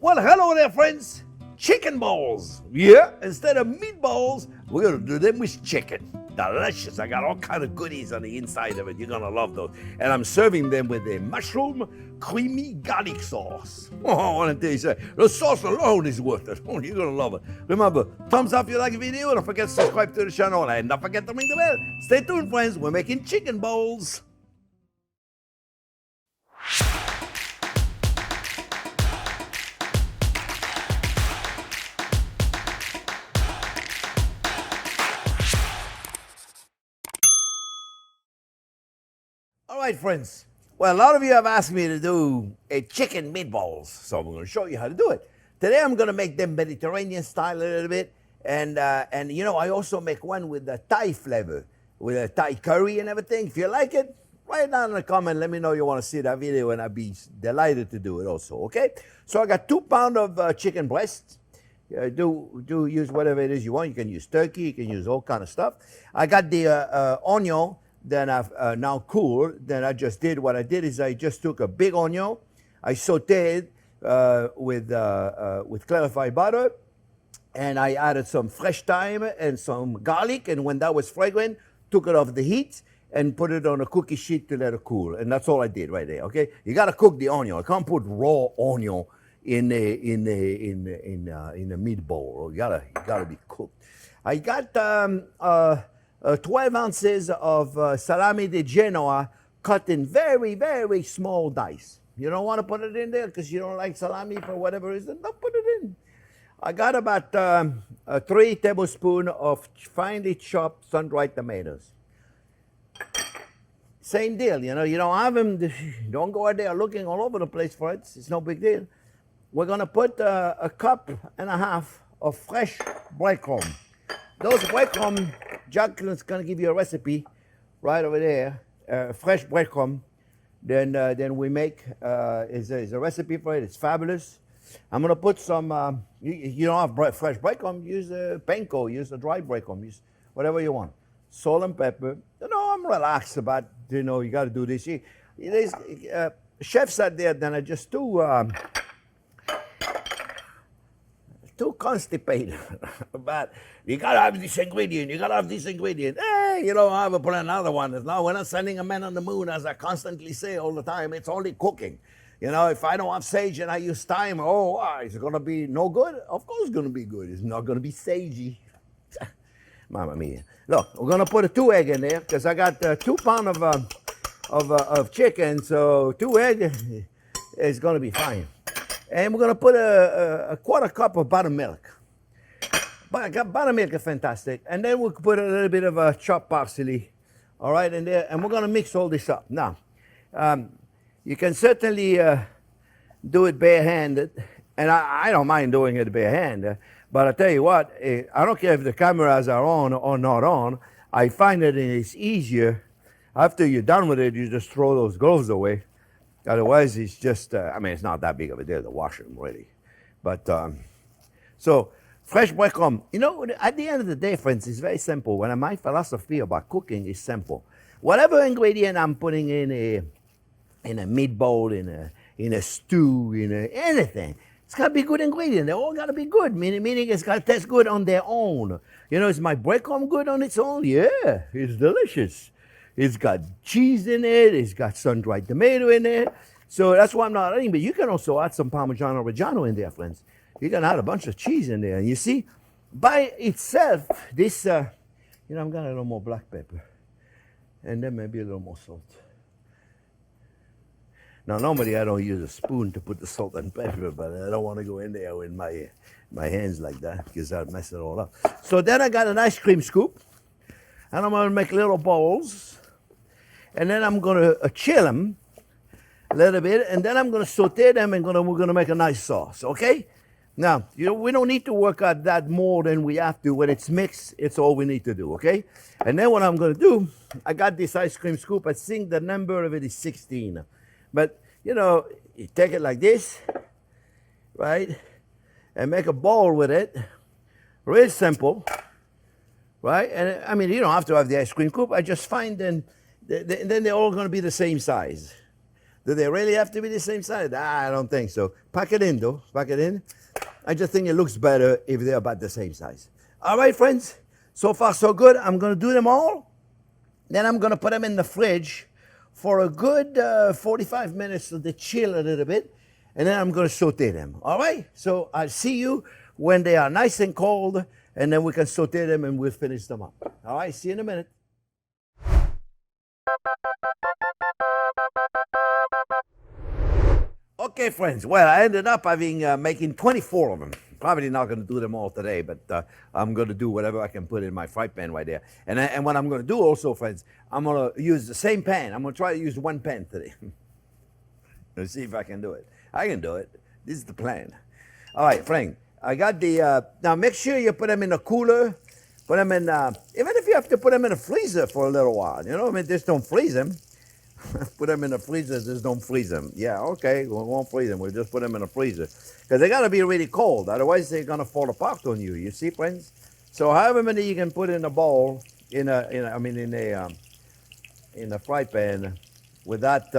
Well, hello there, friends. Chicken balls. Yeah, instead of meatballs, we're gonna do them with chicken. Delicious. I got all kind of goodies on the inside of it. You're gonna love those. And I'm serving them with a mushroom creamy garlic sauce. Oh, I want to tell you something. The sauce alone is worth it. Oh, you're gonna love it. Remember, thumbs up if you like the video. Don't forget to subscribe to the channel. And don't forget to ring the bell. Stay tuned, friends. We're making chicken balls. All right, friends. Well, a lot of you have asked me to do a chicken meatballs, so I'm going to show you how to do it. Today, I'm going to make them Mediterranean style a little bit, and you know, I also make one with the Thai flavor, with a Thai curry and everything. If you like it, write down in the comment. Let me know you want to see that video, and I'd be delighted to do it also. Okay? So I got 2 pounds of chicken breasts. Do use whatever it is you want. You can use turkey. You can use all kind of stuff. I got the onion. Then I've now cooled. Then I just did what I did is I just took a big onion, I sauteed with clarified butter, and I added some fresh thyme and some garlic. And when that was fragrant, took it off the heat and put it on a cookie sheet to let it cool. And that's all I did right there. Okay, you got to cook the onion. You can't put raw onion in a meatball. You gotta be cooked. I got 12 ounces of salami di Genoa cut in very, very small dice. You don't want to put it in there because you don't like salami for whatever reason. Don't put it in. I got about 3 tablespoons of finely chopped sun-dried tomatoes. Same deal, you know. You don't have them. Don't go out there looking all over the place for it. It's no big deal. We're gonna put a cup and a half of fresh breadcrumb. Those breadcrumb, Jacqueline's gonna give you a recipe right over there. Fresh breadcrumb. Then we make is a recipe for it. It's fabulous. I'm gonna put some. You don't have fresh breadcrumb. Use panko. Use the dry breadcrumb. Use whatever you want. Salt and pepper. You know, I'm relaxed about. You know, you got to do this. There's chefs out there that are just too constipated but you gotta have this ingredient, you gotta have this ingredient. Hey, you know, I have to put another one. No, we're not sending a man on the moon, as I constantly say all the time. It's only cooking. You know, if I don't have sage and I use thyme, is it gonna be no good? Of course it's gonna be good. It's not gonna be sagey. Mamma mia. Look, we're gonna put a 2 egg in there because I got 2 pounds of chicken, so 2 egg is gonna be fine. And we're going to put a quarter cup of buttermilk. Buttermilk is fantastic. And then we'll put a little bit of chopped parsley, all right, in there. And we're going to mix all this up. Now, you can certainly do it barehanded. And I don't mind doing it barehanded. But I tell you what, I don't care if the cameras are on or not on. I find that it's easier. After you're done with it, you just throw those gloves away. Otherwise, it's just, it's not that big of a deal to wash them, really. But, so, fresh breadcrumb. You know, at the end of the day, friends, it's very simple. My philosophy about cooking is simple. Whatever ingredient I'm putting in a meatball, in a stew, anything, it's got to be good ingredient. They all got to be good, meaning it's got to taste good on their own. You know, is my breadcrumb good on its own? Yeah, it's delicious. It's got cheese in it. It's got sun-dried tomato in there. So that's why I'm not adding. But you can also add some Parmigiano Reggiano in there, friends. You can add a bunch of cheese in there. And you see, by itself, this, I'm going to add a little more black pepper. And then maybe a little more salt. Now, normally I don't use a spoon to put the salt and pepper, but I don't want to go in there with my hands like that because I'll mess it all up. So then I got an ice cream scoop. And I'm going to make little balls. And then I'm going to chill them a little bit, and then I'm going to saute them, and we're going to make a nice sauce, okay? Now, we don't need to work out that more than we have to. When it's mixed, it's all we need to do, okay? And then what I'm going to do, I got this ice cream scoop. I think the number of it is 16. But, you know, you take it like this, right? And make a ball with it. Real simple, right? And, you don't have to have the ice cream scoop. I just find then they're all going to be the same size. Do they really have to be the same size? I don't think so. Pack it in, though. Pack it in. I just think it looks better if they're about the same size. All right, friends. So far, so good. I'm going to do them all. Then I'm going to put them in the fridge for a good 45 minutes so they chill a little bit. And then I'm going to saute them. All right? So I'll see you when they are nice and cold. And then we can saute them and we'll finish them up. All right? See you in a minute. Okay, friends. Well, I ended up making 24 of them. Probably not going to do them all today, but I'm going to do whatever I can put in my fry pan right there. And what I'm going to do also, friends, I'm going to use the same pan. I'm going to try to use one pan today. Let's see if I can do it. I can do it. This is the plan. All right, Frank. I got the, now make sure you put them in a cooler. Put them in, even if you have to put them in a freezer for a little while. You know, I mean, just don't freeze them. Put them in the freezer, just don't freeze them. Yeah, okay, we won't freeze them. We'll just put them in the freezer. Because they got to be really cold. Otherwise, they're going to fall apart on you. You see, friends? So however many you can put in a bowl, in a fry pan without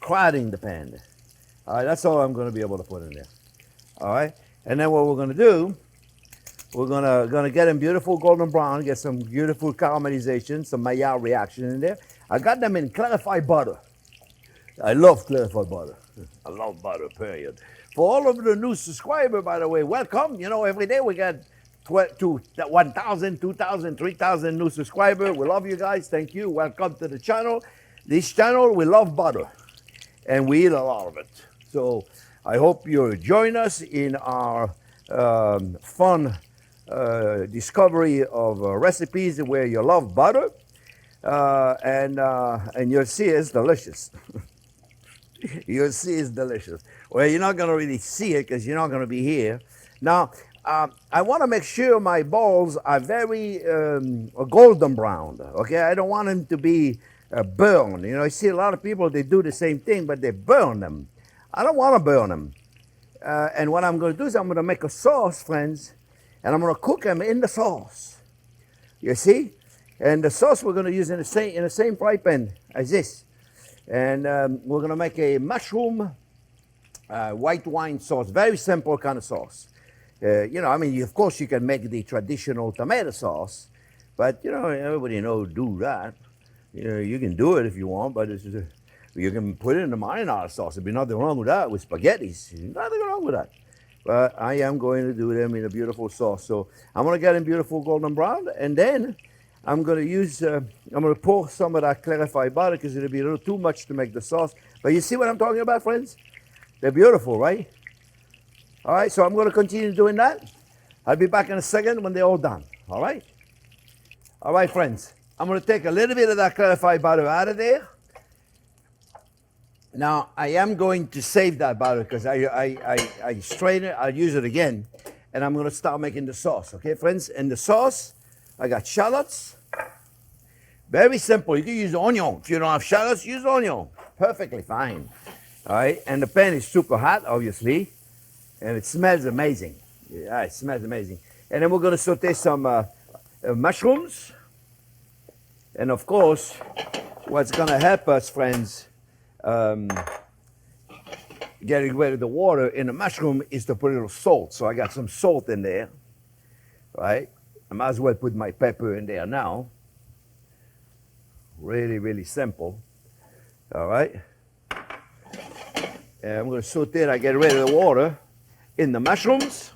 crowding the pan. All right, that's all I'm going to be able to put in there. All right? And then what we're going to do, we're gonna get them beautiful golden brown, get some beautiful caramelization, some Maillard reaction in there. I got them in clarified butter. I love clarified butter. I love butter, period. For all of the new subscribers, by the way, welcome. You know, every day we got 1,000, 2,000, 3,000 new subscribers. We love you guys. Thank you. Welcome to the channel. This channel, we love butter, and we eat a lot of it. So I hope you join us in our fun discovery of recipes where you love butter, and you'll see it's delicious. You'll see it's delicious. Well, you're not going to really see it because you're not going to be here. Now, I want to make sure my balls are very golden brown. Okay, I don't want them to be burned. You know, I see a lot of people, they do the same thing, but they burn them. I don't want to burn them. And what I'm going to do is I'm going to make a sauce, friends, and I'm going to cook them in the sauce. You see? And the sauce we're going to use in the same fry pan as this. And we're going to make a mushroom white wine sauce. Very simple kind of sauce. You know, I mean, of course you can make the traditional tomato sauce, but, you know, everybody knows do that. You know, you can do it if you want, but you can put it in the marinara sauce. There'd be nothing wrong with that, with spaghettis. Nothing wrong with that. But I am going to do them in a beautiful sauce. So I'm going to get them beautiful golden brown, and then I'm going to use, I'm going to pour some of that clarified butter because it'll be a little too much to make the sauce. But you see what I'm talking about, friends? They're beautiful, right? All right, so I'm going to continue doing that. I'll be back in a second when they're all done, all right? All right, friends. I'm going to take a little bit of that clarified butter out of there. Now, I am going to save that butter because I strain it, I'll use it again, and I'm going to start making the sauce, okay, friends? And the sauce, I got shallots. Very simple. You can use onion. If you don't have shallots, use onion. Perfectly fine. All right, and the pan is super hot, obviously, and it smells amazing. Yeah, it smells amazing. And then we're going to saute some mushrooms. And of course, what's going to help us, friends, getting rid of the water in the mushroom is to put a little salt. So I got some salt in there, right? I might as well put my pepper in there now. Really, really simple. All right. And I'm going to saute it. I get rid of the water in the mushrooms.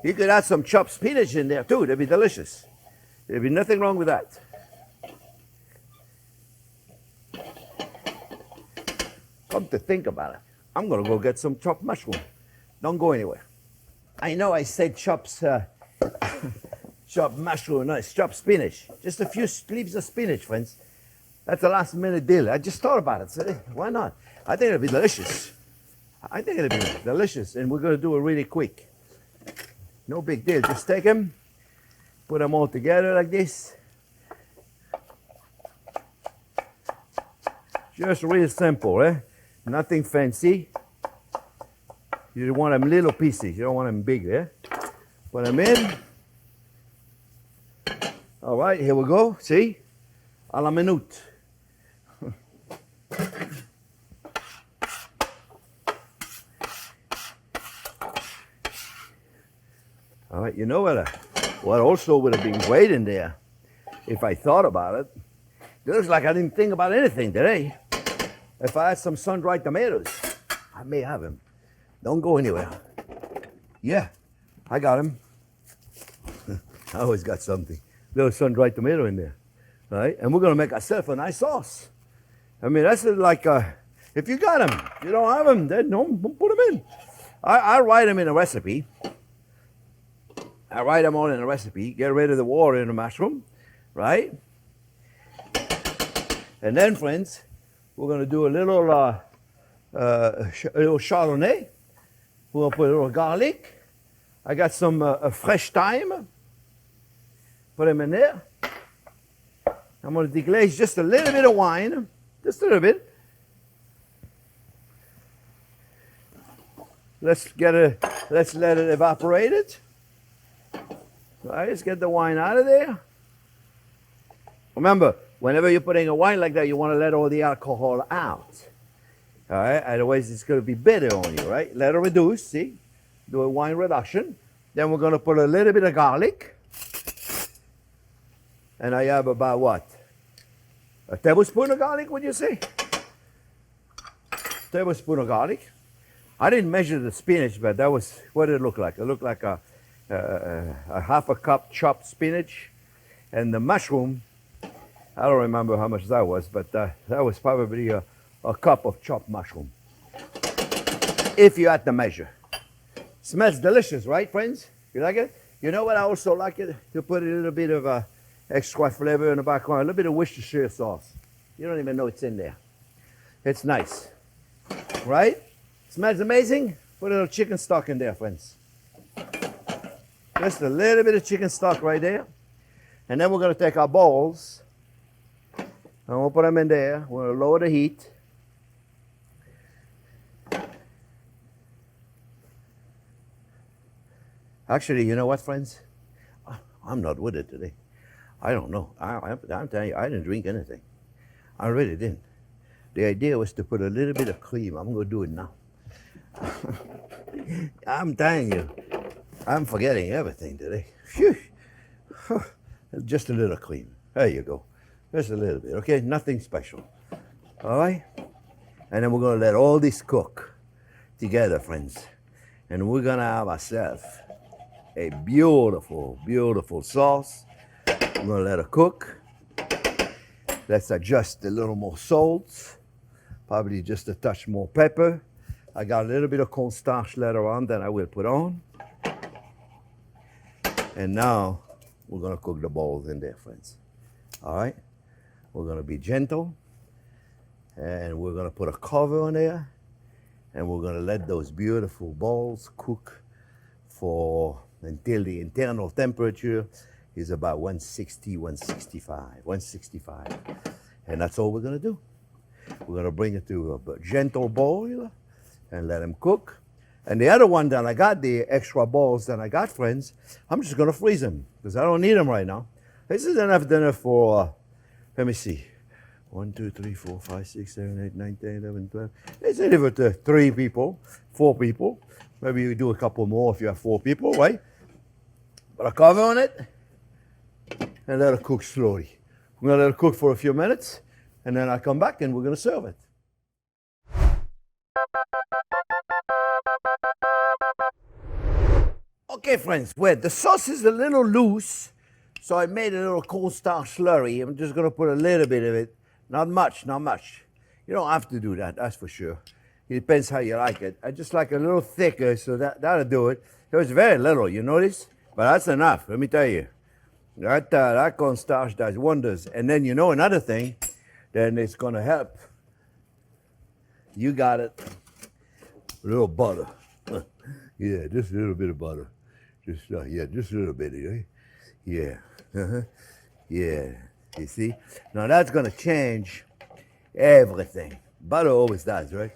You could add some chopped spinach in there too. That'd be delicious. There'd be nothing wrong with that. Come to think about it, I'm going to go get some chopped mushroom. Don't go anywhere. I know I said chopped mushroom, no, it's chopped spinach. Just a few leaves of spinach, friends. That's a last minute deal. I just thought about it. So why not? I think it'll be delicious. I think it'll be delicious, and we're going to do it really quick. No big deal. Just take them, put them all together like this. Just real simple, eh? Nothing fancy. You want them little pieces. You don't want them big, eh? Put them in. All right, here we go. See? A la minute. All right, you know what also would have been great in there if I thought about it. It looks like I didn't think about anything today. If I had some sun-dried tomatoes, I may have them. Don't go anywhere. Yeah, I got them. I always got something. Little sun-dried tomato in there, right? And we're gonna make ourselves a nice sauce. I mean, that's like, if you got them, you don't have them, then don't put them in. I write them in a recipe. I write them all in a recipe. Get rid of the water in the mushroom, right? And then, friends, we're gonna do a little Chardonnay. We're gonna put a little garlic. I got some fresh thyme. Put them in there. I'm gonna deglaze just a little bit of wine, just a little bit. Let's let it evaporate it. All right, let's get the wine out of there. Remember, whenever you're putting a wine like that, you want to let all the alcohol out. All right, otherwise it's going to be bitter on you, right? Let it reduce, see? Do a wine reduction. Then we're going to put a little bit of garlic. And I have about what? A tablespoon of garlic, would you say? Tablespoon of garlic. I didn't measure the spinach, but that was what it looked like. It looked like a half a cup chopped spinach. And the mushroom, I don't remember how much that was, but that was probably a cup of chopped mushroom. If you had to measure. Smells delicious, right, friends? You like it? You know what I also like it? To put a little bit of extra flavor in the background, a little bit of Worcestershire sauce. You don't even know it's in there. It's nice, right? Smells amazing. Put a little chicken stock in there, friends. Just a little bit of chicken stock right there. And then we're going to take our bowls and we'll put them in there. We're going to lower the heat. Actually, you know what, friends? I'm not with it today. I don't know. I'm telling you, I didn't drink anything. I really didn't. The idea was to put a little bit of cream. I'm going to do it now. I'm telling you, I'm forgetting everything today. Phew. Just a little cream. There you go. Just a little bit, okay? Nothing special. All right? And then we're going to let all this cook together, friends. And we're going to have ourselves a beautiful, beautiful sauce. We're going to let it cook. Let's adjust a little more salt. Probably just a touch more pepper. I got a little bit of cornstarch later on that I will put on. And now we're going to cook the balls in there, friends. All right? We're going to be gentle. And we're going to put a cover on there. And we're going to let those beautiful balls cook until the internal temperature is about 160, 165. And that's all we're going to do. We're going to bring it to a gentle boil and let them cook. And the other one that I got, the extra balls that I got, friends, I'm just going to freeze them because I don't need them right now. This is enough dinner for, let me see, 1, 2, 3, 4, 5, 6, 7, 8, 9, 10, 11, 12. It's enough for 3 people, 4 people. Maybe you do a couple more if you have 4 people, right? Put a cover on it and let it cook slowly. We're going to let it cook for a few minutes and then I'll come back and we're going to serve it. Okay, friends, well, the sauce is a little loose, so I made a little cornstarch slurry. I'm just going to put a little bit of it. Not much, not much. You don't have to do that, that's for sure. It depends how you like it. I just like a little thicker, so that'll do it. It was very little, you notice? But that's enough, let me tell you. That cornstarch does wonders. And then you know another thing, then it's going to help. You got it. A little butter. Yeah, just a little bit of butter. Just a little bit, eh? Yeah. Yeah. You see? Now that's going to change everything. Butter always does, right?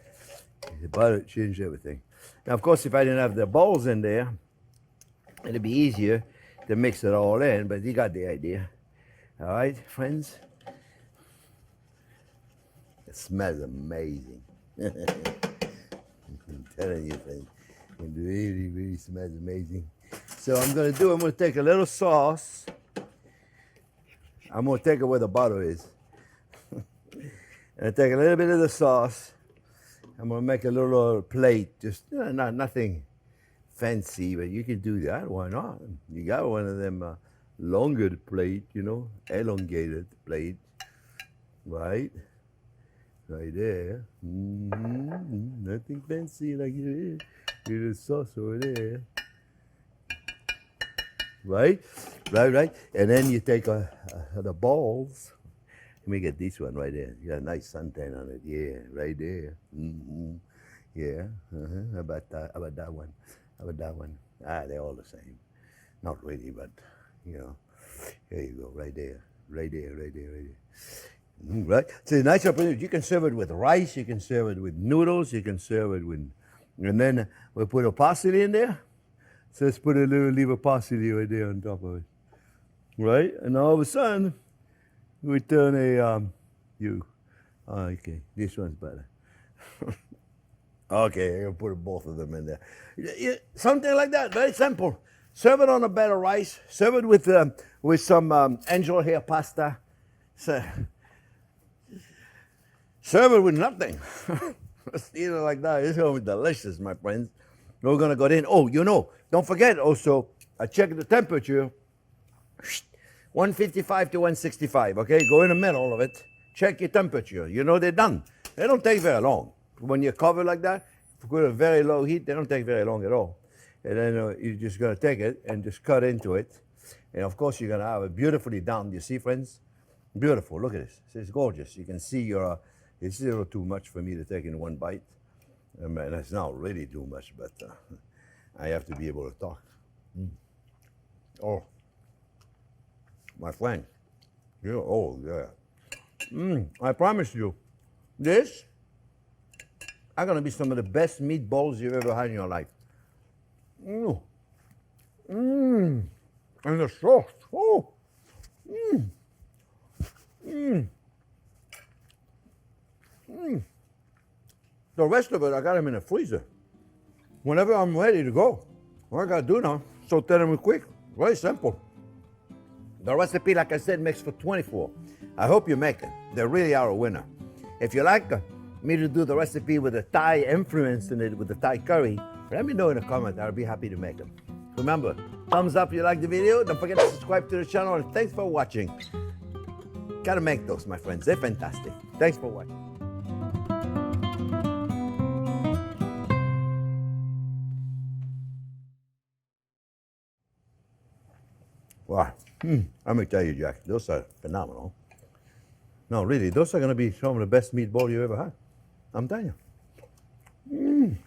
Butter changes everything. Now, of course, if I didn't have the balls in there, it'd be easier to mix it all in, but you got the idea. All right, friends? It smells amazing. I'm telling you, friends. It really, really smells amazing. So I'm going to take a little sauce. I'm going to take it where the butter is. And take a little bit of the sauce. I'm going to make a little plate. Just nothing fancy, but you can do that. Why not? You got one of them longer plate, you know, elongated plate. Right? Right there. Nothing fancy like it. Little sauce over there. Right? Right. And then you take the balls. Let me get this one right there. You got a nice suntan on it. Yeah, right there. Yeah. How about that? How about that one? How about that one? They're all the same. Not really, but, you know. There you go. Right there. Right there, right there, right there. Right? So nice opportunity. You can serve it with rice. You can serve it with noodles. You can serve it with... And then we'll put a parsley in there. So let's put a little leaf of parsley right there on top of it. Right? And all of a sudden, we turn okay, this one's better. Okay, I'm going to put both of them in there. Something like that, very simple. Serve it on a bed of rice. Serve it with some angel hair pasta. Serve it with nothing. Eat it like that. It's going to be delicious, my friends. We're going to go in. Oh, you know, don't forget also, I checked the temperature. 155 to 165, okay? Go in the middle of it. Check your temperature. You know they're done. They don't take very long. When you cover like that, if you put a very low heat, they don't take very long at all. And then you're just going to take it and just cut into it. And of course, you're going to have it beautifully done. You see, friends? Beautiful. Look at this. It's gorgeous. You can see it's a little too much for me to take in one bite. And it's not really too much, but I have to be able to talk. Oh, my friend. Yeah, oh, yeah. I promise you, this are going to be some of the best meatballs you've ever had in your life. And the sauce. Oh. The rest of it, I got them in the freezer. Whenever I'm ready to go, what I got to do now, saute them quick. Very simple. The recipe, like I said, makes for 24. I hope you make it. They really are a winner. If you like me to do the recipe with a Thai influence in it, with the Thai curry, let me know in the comment. I'll be happy to make them. Remember, thumbs up if you like the video. Don't forget to subscribe to the channel. And thanks for watching. Gotta make those, my friends. They're fantastic. Thanks for watching. Wow. Let me tell you, Jack, those are phenomenal. No, really, those are going to be some of the best meatballs you ever had. I'm telling you.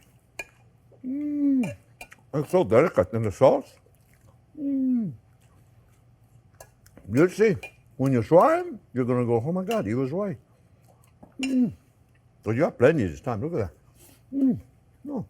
It's so delicate in the sauce. You see, when you try them, you're going to go, oh my God, he was right. So you have plenty this time. Look at that. No.